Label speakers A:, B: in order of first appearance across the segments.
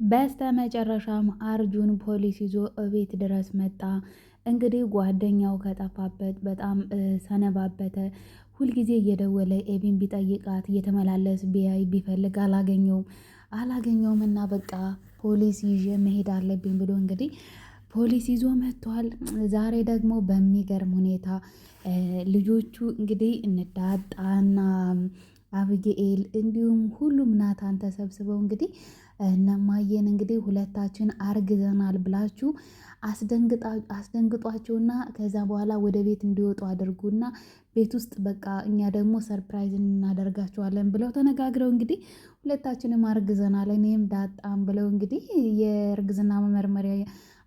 A: በስተመጨረሻም አርጁን ፖሊስ ይዞ እቤት ድረስ መጣ። እንግዲህ ጓደኛው ከጠፋበት በጣም ሰነባበተ። ሁልጊዜ እየደወለ ኤቢን ቢጠይቃት እየተመላለስ ቢያይ ቢፈልግ አላገኘውም እና በቃ ፖሊስ ይዤ መሄድ አለብኝ ብሎ እንግዲህ ፖሊስ ይዞ መጥቷል። ዛሬ ደግሞ በሚገርም ሁኔታ ልጆቹ እንግዲህ እንዳጣና አብጌኤል እንዲሁም ሁሉም ናታን ተሰብስበው እንግዲህ እነማየን እንግዲህ ሁለታችን አርግዘናል ብላችሁ አስደንግጧቸውና ከዛ በኋላ ወደ ቤት እንዲወጡ አድርጉና ቤት ውስጥ በቃ እኛ ደግሞ ሰርፕራይዝ እናደርጋቸዋለን ብለው ተነጋግረው እንግዲህ ሁለታችንም አርግዘናል እኔም ዳጣም ብለው እንግዲህ የእርግዝና መመርመሪያ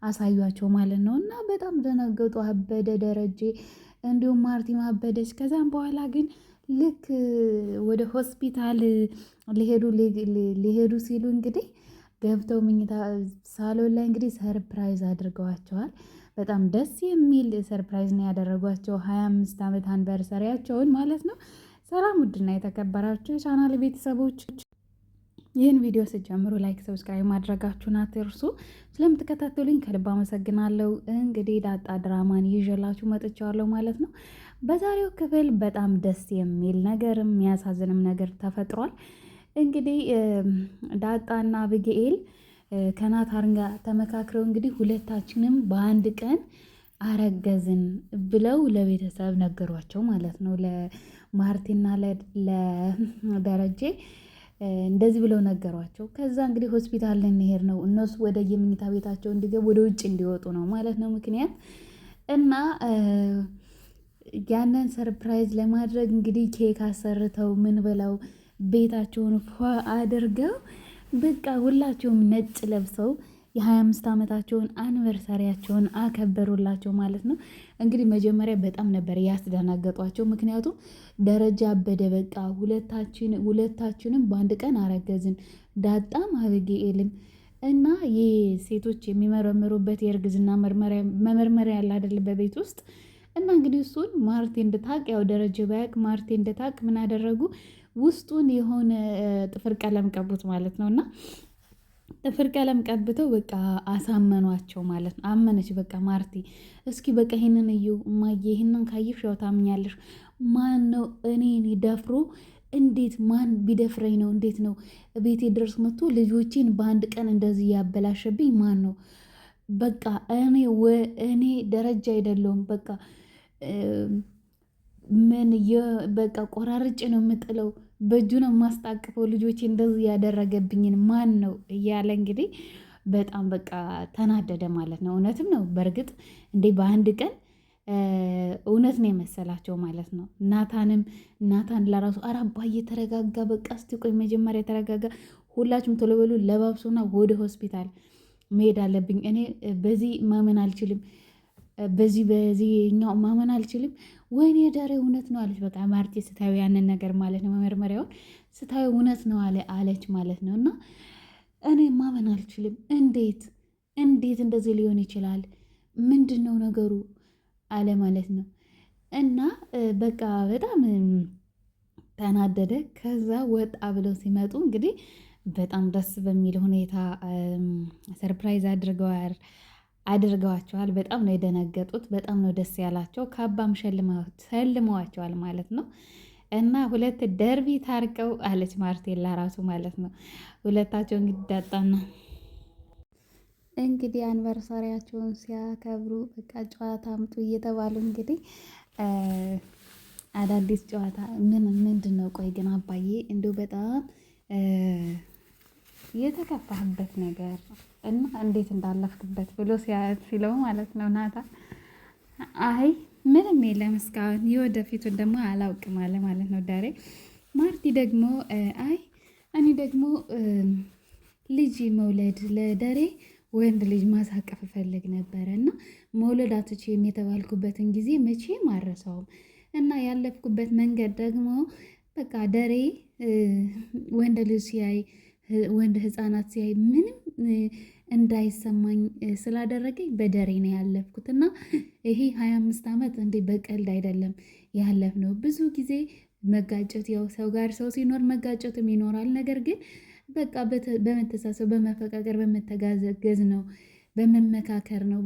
A: አሳዩአቸው ማለት ነው። እና በጣም ደነገጡ። አበደ ደረጀ እንዲሁም ማርቲም አበደች። ከዛም በኋላ ግን ልክ ወደ ሆስፒታል ሊሄዱ ሲሉ እንግዲህ ገብተው መኝታ ሳሎን ላይ እንግዲህ ሰርፕራይዝ አድርገዋቸዋል። በጣም ደስ የሚል ሰርፕራይዝ ነው ያደረጓቸው 25 ዓመት አንቨርሰሪያቸውን ማለት ነው። ሰላም ውድና የተከበራችሁ የቻናል ቤተሰቦች ይህን ቪዲዮ ስትጀምሩ ላይክ፣ ሰብስክራይብ ማድረጋችሁን አትርሱ። ስለምትከታተሉኝ ከልብ አመሰግናለሁ። እንግዲህ ዳጣ ድራማን ይዤላችሁ መጥቻለሁ ማለት ነው። በዛሬው ክፍል በጣም ደስ የሚል ነገር የሚያሳዝንም ነገር ተፈጥሯል። እንግዲህ ዳጣና አብጌኤል ከናታን ጋር ተመካክረው እንግዲህ ሁለታችንም በአንድ ቀን አረገዝን ብለው ለቤተሰብ ነገሯቸው ማለት ነው። ለማርቲና ለደረጀ እንደዚህ ብለው ነገሯቸው። ከዛ እንግዲህ ሆስፒታል ልንሄድ ነው እነሱ ወደ የመኝታ ቤታቸው እንዲገቡ ወደ ውጭ እንዲወጡ ነው ማለት ነው ምክንያት እና ያንን ሰርፕራይዝ ለማድረግ እንግዲህ ኬክ አሰርተው ምን ብለው ቤታቸውን ፏ አድርገው በቃ ሁላቸውም ነጭ ለብሰው የ25 ዓመታቸውን አኒቨርሳሪያቸውን አከበሩላቸው ማለት ነው። እንግዲህ መጀመሪያ በጣም ነበር ያስደናገጧቸው። ምክንያቱም ደረጃ አበደ በቃ ሁለታችንም በአንድ ቀን አረገዝን ዳጣም አብጌኤልም እና የሴቶች የሚመረምሩበት የእርግዝና መመርመሪያ ያለ አይደል በቤት ውስጥ እና እንግዲህ እሱን ማርቴ እንድታቅ ያው ደረጀ ባያቅ ማርቴ እንድታቅ ምን አደረጉ ውስጡን የሆነ ጥፍር ቀለም ቀቡት ማለት ነው። እና ጥፍር ቀለም ቀብተው በቃ አሳመኗቸው ማለት ነው። አመነች በቃ ማርቲ እስኪ በቃ ይሄንን እዩ እማዬ ይሄንን ካየሽ ያው ታምኛለሽ። ማን ነው እኔን ደፍሮ እንዴት ማን ቢደፍረኝ ነው እንዴት ነው ቤቴ ድረስ መጥቶ ልጆቼን በአንድ ቀን እንደዚህ ያበላሸብኝ ማን ነው? በቃ እኔ ደረጃ አይደለሁም በቃ በቃ ቆራርጬ ነው የምጥለው በእጁ ነው የማስጣቅፈው ልጆቼ እንደዚህ ያደረገብኝን ማን ነው እያለ እንግዲህ በጣም በቃ ተናደደ ማለት ነው። እውነትም ነው በእርግጥ እንዴ በአንድ ቀን እውነት ነው የመሰላቸው ማለት ነው። ናታን ለራሱ ኧረ አባዬ ተረጋጋ በቃ እስቲ ቆይ መጀመሪያ ተረጋጋ ሁላችሁም ቶሎ በሉ ለባብሶና ወደ ሆስፒታል መሄድ አለብኝ እኔ በዚህ ማመን አልችልም በዚህኛው ማመን አልችልም። ወይኔ ዳሬ እውነት ነው አለች። በቃ ማርቴ ስታዩ ያንን ነገር ማለት ነው መመርመሪያውን ስታዩ እውነት ነው አለች ማለት ነው። እና እኔ ማመን አልችልም እንዴት እንደዚህ ሊሆን ይችላል ምንድን ነው ነገሩ አለ ማለት ነው። እና በቃ በጣም ተናደደ። ከዛ ወጣ ብለው ሲመጡ እንግዲህ በጣም ደስ በሚል ሁኔታ ሰርፕራይዝ አድርገዋቸዋል። በጣም ነው የደነገጡት። በጣም ነው ደስ ያላቸው። ካባም ሸልመዋቸዋል ማለት ነው። እና ሁለት ደርቢ ታርቀው አለች ማርቴላ ራሱ ማለት ነው። ሁለታቸው እንግዲህ ዳጣና እንግዲህ አንቨርሳሪያቸውን ሲያከብሩ በቃ ጨዋታ አምጡ እየተባሉ እንግዲህ አዳዲስ ጨዋታ ምንድን ነው? ቆይ ግን አባዬ እንዲሁ በጣም የተከፋህበት ነገር እና እንዴት እንዳለፍክበት ብሎ ሲለው ማለት ነው ናታን አይ ምንም የለም እስካሁን የወደፊቱን ደግሞ አላውቅም አለ ማለት ነው ዳሬ። ማርቲ ደግሞ አይ እኔ ደግሞ ልጅ መውለድ ለደሬ ወንድ ልጅ ማሳቀፍ እፈልግ ነበረ እና መውለድ አትችይም የተባልኩበትን ጊዜ መቼም አልረሳውም እና ያለፍኩበት መንገድ ደግሞ በቃ ደሬ ወንድ ልጅ ሲያይ ወንድ ህፃናት ሲያይ ምንም እንዳይሰማኝ ስላደረገኝ በደሬ ነው ያለፍኩት እና ይሄ 25 ዓመት እንዴ በቀልድ አይደለም ያለፍነው። ብዙ ጊዜ መጋጨት ያው ሰው ጋር ሰው ሲኖር መጋጨትም ይኖራል። ነገር ግን በቃ በመተሳሰብ በመፈቃቀር በመተጋገዝ ነው፣ በመመካከር ነው።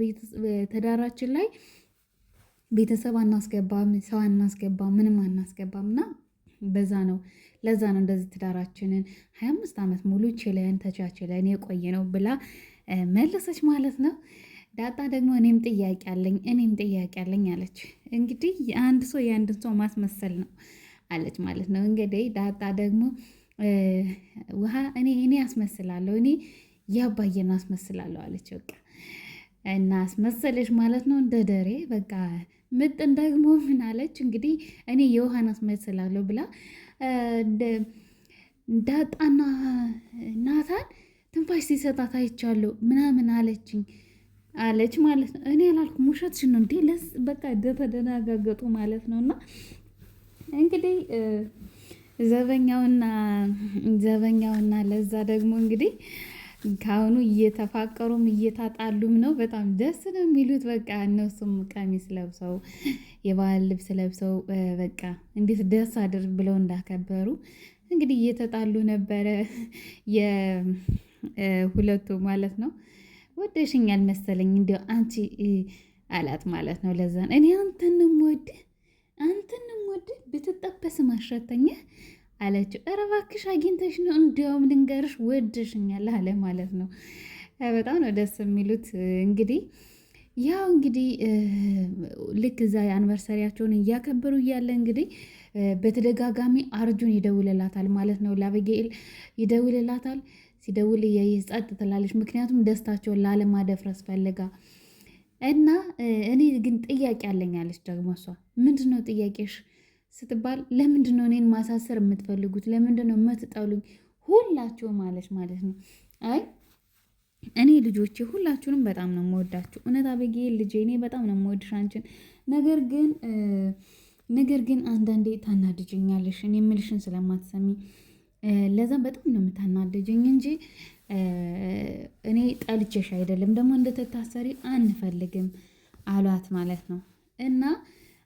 A: ትዳራችን ላይ ቤተሰብ አናስገባም፣ ሰው አናስገባም፣ ምንም አናስገባም እና ለዛ ነው እንደዚህ ትዳራችንን 25 ዓመት ሙሉ ችለን ተቻችለን የቆየ ነው ብላ መለሰች ማለት ነው። ዳጣ ደግሞ እኔም ጥያቄ አለኝ አለች። እንግዲህ አንድ ሰው የአንድን ሰው ማስመሰል ነው አለች ማለት ነው። እንግዲህ ዳጣ ደግሞ ውሃ እኔ አስመስላለሁ፣ እኔ ያባየን አስመስላለሁ አለች። በቃ እና አስመሰለች ማለት ነው እንደ ደሬ። በቃ ምጥን ደግሞ ምን አለች እንግዲህ እኔ የውሃን አስመስላለሁ ብላ ዳጣና ናታን ትንፋሽ ሲሰጣት አይቻለሁ ምናምን አለች ማለት ነው። እኔ አላልኩም ውሸትሽን ነው እንዴ? በቃ ተደናጋገጡ ማለት ነው። እና እንግዲህ ዘበኛውና ለዛ ደግሞ እንግዲህ ከአሁኑ እየተፋቀሩም እየታጣሉም ነው። በጣም ደስ ነው የሚሉት። በቃ እነሱም ቀሚስ ለብሰው የባህል ልብስ ለብሰው በቃ እንዴት ደስ አድር ብለው እንዳከበሩ እንግዲህ እየተጣሉ ነበረ የሁለቱ ማለት ነው። ወደሽኛል መሰለኝ እንዲያው አንቺ አላት ማለት ነው። ለዛን እኔ አንተንም ወድ ብትጠበስ ማሸተኛ አለችው። ኧረ እባክሽ አግኝተሽ ነው እንዲያውም ልንገርሽ ወደሽኛል አለ ማለት ነው። በጣም ነው ደስ የሚሉት። እንግዲህ ልክ እዛ የአኒቨርሰሪያቸውን እያከበሩ እያለ እንግዲህ በተደጋጋሚ አርጁን ይደውልላታል ማለት ነው። ለአበጌል ይደውልላታል። ሲደውል ጸጥ ትላለች። ምክንያቱም ደስታቸውን ላለማደፍረስ ፈልጋ እና እኔ ግን ጥያቄ አለኝ አለች ደግሞ እሷ። ምንድን ነው ጥያቄሽ ስትባል ለምንድን ነው እኔን ማሳሰር የምትፈልጉት? ለምንድን ነው የምትጠሉኝ ሁላችሁም አለች ማለት ነው። አይ እኔ ልጆቼ ሁላችሁንም በጣም ነው የምወዳችሁ። እውነት አበጌል ልጄ እኔ በጣም ነው የምወድሽ አንቺን። ነገር ግን አንዳንዴ ታናድጅኛለሽ እኔ የምልሽን ስለማትሰሚ ለዛም በጣም ነው የምታናደጅኝ እንጂ እኔ ጠልቼሽ አይደለም። ደግሞ እንደተታሰሪ አንፈልግም አሏት ማለት ነው። እና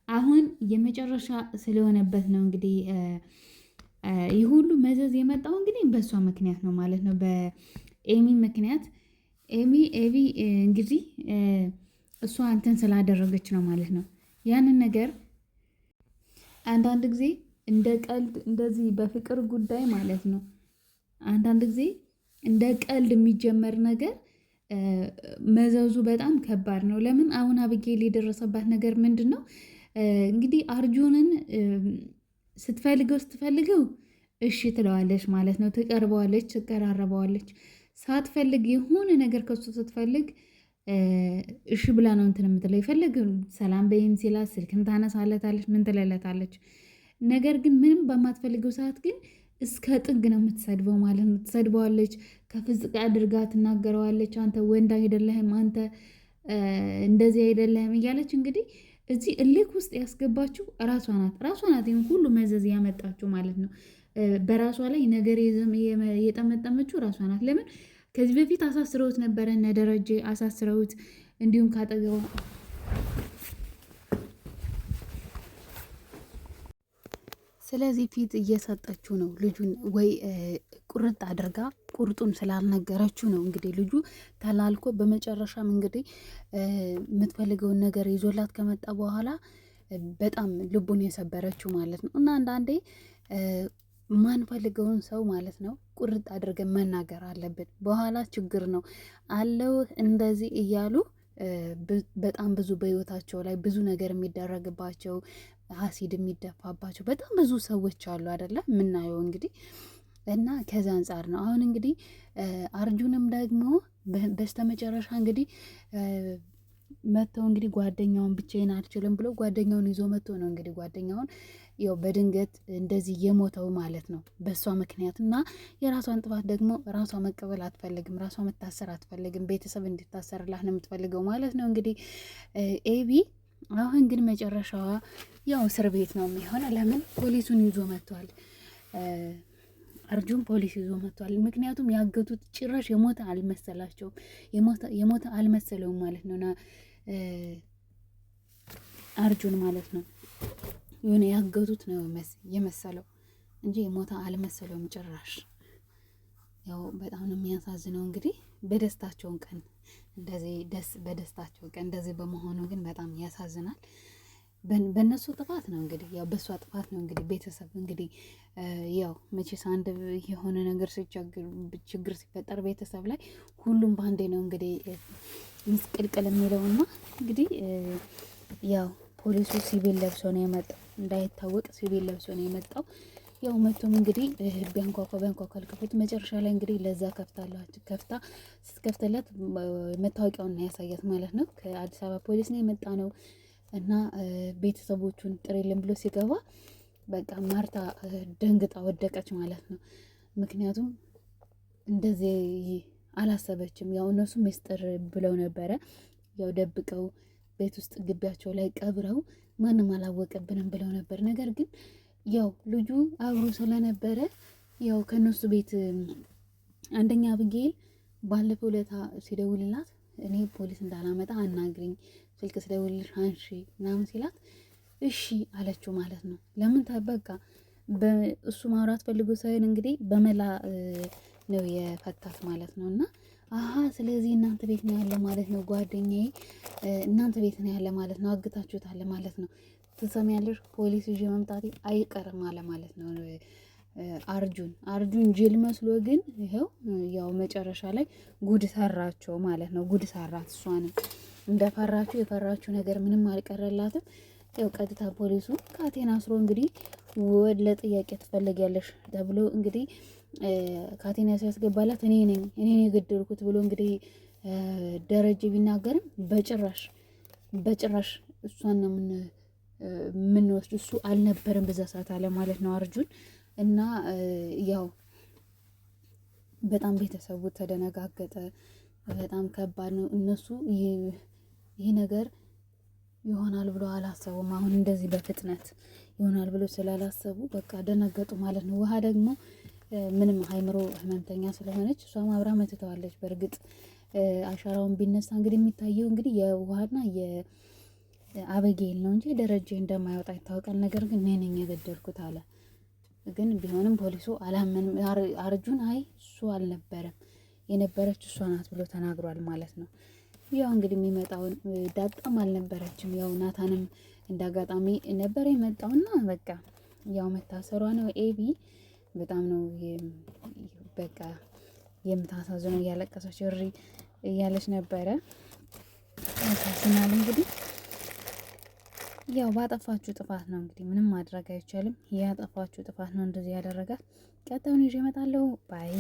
A: አሁን የመጨረሻ ስለሆነበት ነው እንግዲህ ይህ ሁሉ መዘዝ የመጣው እንግዲህ በእሷ ምክንያት ነው ማለት ነው። በኤሚ ምክንያት ኤቢ እንግዲህ እሷ እንትን ስላደረገች ነው ማለት ነው። ያንን ነገር አንዳንድ ጊዜ እንደ ቀልድ እንደዚህ በፍቅር ጉዳይ ማለት ነው። አንዳንድ ጊዜ እንደ ቀልድ የሚጀመር ነገር መዘዙ በጣም ከባድ ነው። ለምን አሁን አብጌል የደረሰባት ነገር ምንድን ነው? እንግዲህ አርጁንን ስትፈልገው እሺ ትለዋለች ማለት ነው። ትቀርበዋለች፣ ትቀራረበዋለች። ሳትፈልግ የሆነ ነገር ከሱ ስትፈልግ እሺ ብላ ነው እንትን የምትለው። ይፈልግ ሰላም በይም ሲላት ስልክም ታነሳለታለች፣ ምን ትለለታለች። ነገር ግን ምንም በማትፈልገው ሰዓት ግን እስከ ጥግ ነው የምትሰድበው ማለት ነው። ትሰድበዋለች፣ ከፍዝቅ አድርጋ ትናገረዋለች። አንተ ወንድ አይደለህም፣ አንተ እንደዚህ አይደለህም እያለች እንግዲህ እዚህ እልክ ውስጥ ያስገባችው ራሷ ናት። ይሄን ሁሉ መዘዝ ያመጣችው ማለት ነው። በራሷ ላይ ነገር የጠመጠመችው ራሷ ናት። ለምን ከዚህ በፊት አሳስረውት ነበረ፣ እነ ደረጀ አሳስረውት እንዲሁም ካጠገቧ ስለዚህ ፊት እየሰጠችው ነው ልጁን። ወይ ቁርጥ አድርጋ ቁርጡን ስላልነገረችው ነው እንግዲህ ልጁ ተላልኮ በመጨረሻም እንግዲህ የምትፈልገውን ነገር ይዞላት ከመጣ በኋላ በጣም ልቡን የሰበረችው ማለት ነው። እና አንዳንዴ ማንፈልገውን ሰው ማለት ነው ቁርጥ አድርገን መናገር አለብን። በኋላ ችግር ነው አለው እንደዚህ እያሉ በጣም ብዙ በህይወታቸው ላይ ብዙ ነገር የሚደረግባቸው አሲድ የሚደፋባቸው በጣም ብዙ ሰዎች አሉ አይደለም የምናየው እንግዲህ። እና ከዛ አንጻር ነው አሁን እንግዲህ አርጁንም ደግሞ በስተመጨረሻ እንግዲህ መጥተው እንግዲህ ጓደኛውን ብቻዬን አልችልም ብሎ ጓደኛውን ይዞ መጥቶ ነው እንግዲህ ጓደኛውን ያው በድንገት እንደዚህ የሞተው ማለት ነው በእሷ ምክንያት። እና የራሷን ጥፋት ደግሞ ራሷ መቀበል አትፈልግም፣ ራሷ መታሰር አትፈልግም። ቤተሰብ እንዲታሰርላት ነው የምትፈልገው ማለት ነው እንግዲህ ኤቢ። አሁን ግን መጨረሻዋ ያው እስር ቤት ነው የሚሆነው። ለምን ፖሊሱን ይዞ መጥቷል፣ አርጁን ፖሊስ ይዞ መጥቷል። ምክንያቱም ያገቱት ጭራሽ የሞተ አልመሰላቸውም፣ የሞተ አልመሰለውም ማለት ነው። አርጁን ማለት ነው የሆነ ያገቱት ነው የመሰለው እንጂ የሞተ አልመሰለውም ጭራሽ። ያው በጣም ነው የሚያሳዝነው። እንግዲህ በደስታቸውን ቀን እንደዚህ በደስታቸው ቀን እንደዚህ በመሆኑ ግን በጣም ያሳዝናል። በእነሱ ጥፋት ነው እንግዲህ ያው በእሷ ጥፋት ነው እንግዲህ ቤተሰብ እንግዲህ ያው መቼስ አንድ የሆነ ነገር ችግር ሲፈጠር ቤተሰብ ላይ ሁሉም በአንዴ ነው እንግዲህ ምስቅልቅል የሚለውና እንግዲህ ያው ፖሊሱ ሲቪል ለብሶ ነው የመጣው፣ እንዳይታወቅ ሲቪል ለብሶ ነው የመጣው። ያው መቶም እንግዲህ ቢያንኳኳ አልከፈቱ። መጨረሻ ላይ እንግዲህ ለዛ ከፍታ ስትከፍተለት መታወቂያውን ነው ያሳያት ማለት ነው። ከአዲስ አበባ ፖሊስ ነው የመጣ ነው እና ቤተሰቦቹን ጥሬልን ብሎ ሲገባ በቃ ማርታ ደንግጣ ወደቀች ማለት ነው። ምክንያቱም እንደዚህ አላሰበችም። ያው እነሱ ምስጢር ብለው ነበረ ያው ደብቀው ቤት ውስጥ ግቢያቸው ላይ ቀብረው ማንም አላወቀብንም ብለው ነበር። ነገር ግን ያው ልጁ አብሮ ስለነበረ ያው ከነሱ ቤት አንደኛ አብጌል ባለፈው ዕለት ሲደውልላት እኔ ፖሊስ እንዳላመጣ አናግሪኝ፣ ስልክ ስደውልልሽ አንሺ ምናምን ሲላት እሺ አለችው ማለት ነው። ለምን በቃ እሱ ማውራት ፈልጎ ሳይሆን እንግዲህ በመላ ነው የፈታት ማለት ነው። እና አሀ ስለዚህ እናንተ ቤት ነው ያለ ማለት ነው፣ ጓደኛዬ እናንተ ቤት ነው ያለ ማለት ነው፣ አግታችሁታል ማለት ነው። ትሰሚያለሽ ፖሊስ ይዤ መምጣቴ አይቀርም አለ ማለት ነው። አርጁን ጅል መስሎ ግን ይኸው ያው መጨረሻ ላይ ጉድ ሰራቸው ማለት ነው። ጉድ ሰራት። እሷንም እንደፈራችሁ የፈራችሁ ነገር ምንም አልቀረላትም። ያው ቀጥታ ፖሊሱ ካቴና አስሮ እንግዲህ ወደ ለጥያቄ ትፈልጊያለሽ ተብሎ እንግዲህ ካቴና ሲያስገባላት እኔ ነኝ የገደልኩት ብሎ እንግዲህ ደረጀ ቢናገርም በጭራሽ እሷን ነው የምንወስድ እሱ አልነበረም በዛ ሰዓት አለ ማለት ነው አርጁን። እና ያው በጣም ቤተሰቡ ተደነጋገጠ። በጣም ከባድ ነው። እነሱ ይህ ነገር ይሆናል ብሎ አላሰቡም። አሁን እንደዚህ በፍጥነት ይሆናል ብሎ ስላላሰቡ በቃ ደነገጡ ማለት ነው። ውሃ ደግሞ ምንም አይምሮ ህመምተኛ ስለሆነች እሷም አብራ መትተዋለች። በእርግጥ አሻራውን ቢነሳ እንግዲህ የሚታየው እንግዲህ የውሃና የአበጌል ነው እንጂ ደረጀ እንደማይወጣ ይታወቃል። ነገር ግን እኔ ነኝ የገደልኩት አለ። ግን ቢሆንም ፖሊሱ አላመንም። አርጁን አይ እሱ አልነበረም የነበረች እሷ ናት ብሎ ተናግሯል ማለት ነው። ያው እንግዲህ የሚመጣውን ዳጣም አልነበረችም። ያው ናታንም እንዳጋጣሚ ነበር የመጣውና በቃ ያው መታሰሯ ነው። ኤቢ በጣም ነው በቃ የምታሳዝነው። እያለቀሰች እሪ እያለች ነበረ። ያሳዝናል። እንግዲህ ያው ባጠፋችሁ ጥፋት ነው እንግዲህ ምንም ማድረግ አይቻልም። ያጠፋችሁ ጥፋት ነው እንደዚህ ያደረጋት። ቀጣዩን ይዤ እመጣለሁ። ባይ